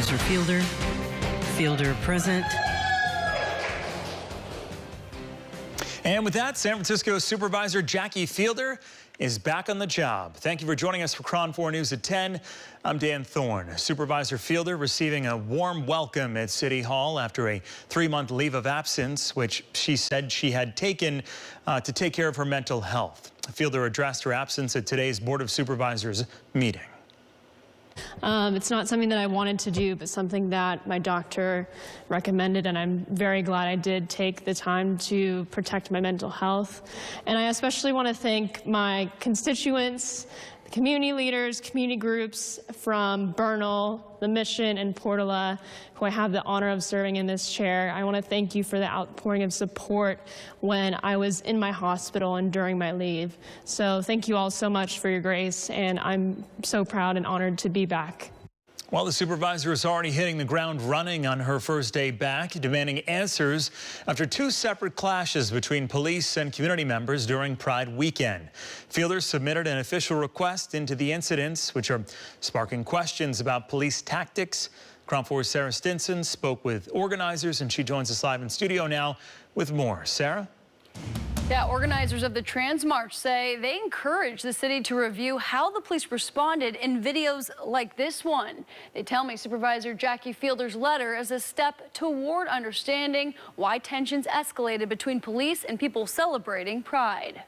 Supervisor Fielder. Fielder present. And with that, San Francisco Supervisor Jackie Fielder is back on the job. Thank you for joining us for KRON 4 News at 10. I'm Dan Thorne. Supervisor Fielder receiving a warm welcome at City Hall after a 3-month leave of absence, which she said she had taken to take care of her mental health. Fielder addressed her absence at today's Board of Supervisors meeting. It's not something that I wanted to do, but something that my doctor recommended, and I'm very glad I did take the time to protect my mental health. And I especially want to thank my constituents, the community leaders, community groups from Bernal, the Mission, and Portola, who I have the honor of serving in this chair. I want to thank you for the outpouring of support when I was in my hospital and during my leave. So thank you all so much for your grace, and I'm so proud and honored to be back. Well, the supervisor is already hitting the ground running on her first day back, demanding answers after 2 separate clashes between police and community members during Pride weekend. Fielder submitted an official request into the incidents, which are sparking questions about police tactics. KRON 4's Sara Stinson spoke with organizers, and she joins us live in studio now with more. Sara? Yeah, organizers of the Trans March say they encourage the city to review how the police responded in videos like this one. They tell me Supervisor Jackie Fielder's letter is a step toward understanding why tensions escalated between police and people celebrating Pride.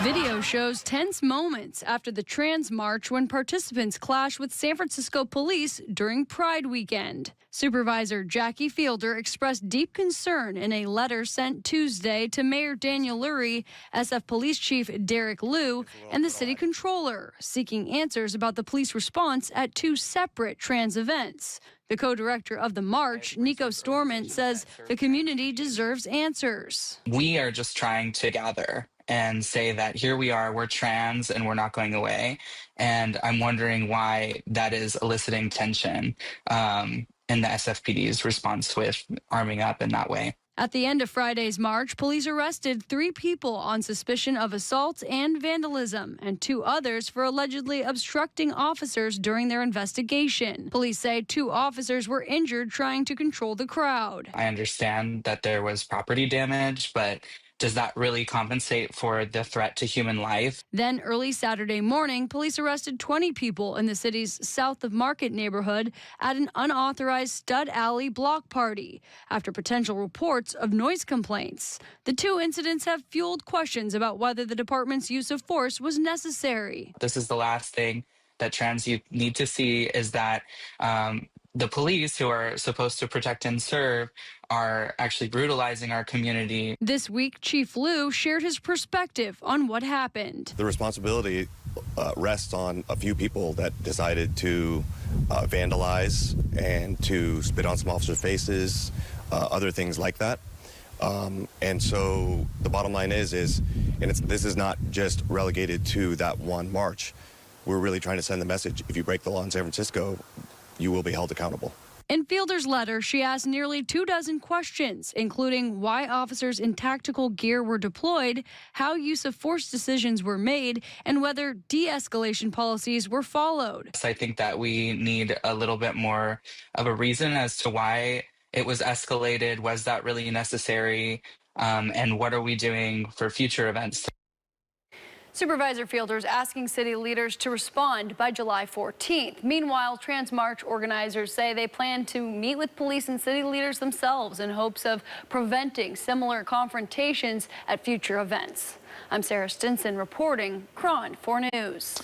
Video shows tense moments after the Trans March when participants clashed with San Francisco police during Pride weekend. Supervisor Jackie Fielder expressed deep concern in a letter sent Tuesday to Mayor Daniel Lurie, SF Police Chief Derek Liu, and the city controller, seeking answers about the police response at 2 separate trans events. The co-director of the march, Nico Storment, says the community deserves answers. We are just trying to gather and say that here we are, we're trans and we're not going away. And I'm wondering why that is eliciting tension in the SFPD's response with arming up in that way. At the end of Friday's march, police arrested 3 people on suspicion of assault and vandalism, and 2 others for allegedly obstructing officers during their investigation. Police say 2 officers were injured trying to control the crowd. I understand that there was property damage, but does that really compensate for the threat to human life? Then early Saturday morning, police arrested 20 people in the city's South of Market neighborhood at an unauthorized stud alley block party after potential reports of noise complaints. The 2 incidents have fueled questions about whether the department's use of force was necessary. This is the last thing that trans youth need to see, is that the police, who are supposed to protect and serve, are actually brutalizing our community. This week, Chief Liu shared his perspective on what happened. The responsibility rests on a few people that decided to vandalize and to spit on some officers' faces, other things like that. And so the bottom line is this is not just relegated to that one march. We're really trying to send the message: if you break the law in San Francisco, you will be held accountable. In Fielder's letter, she asked nearly 24 questions, including why officers in tactical gear were deployed, how use of force decisions were made, and whether de-escalation policies were followed. I think that we need a little bit more of a reason as to why it was escalated. Was that really necessary? And what are we doing for future events? Supervisor Fielder is asking city leaders to respond by July 14th. Meanwhile, Trans March organizers say they plan to meet with police and city leaders themselves in hopes of preventing similar confrontations at future events. I'm Sara Stinson reporting KRON 4 News.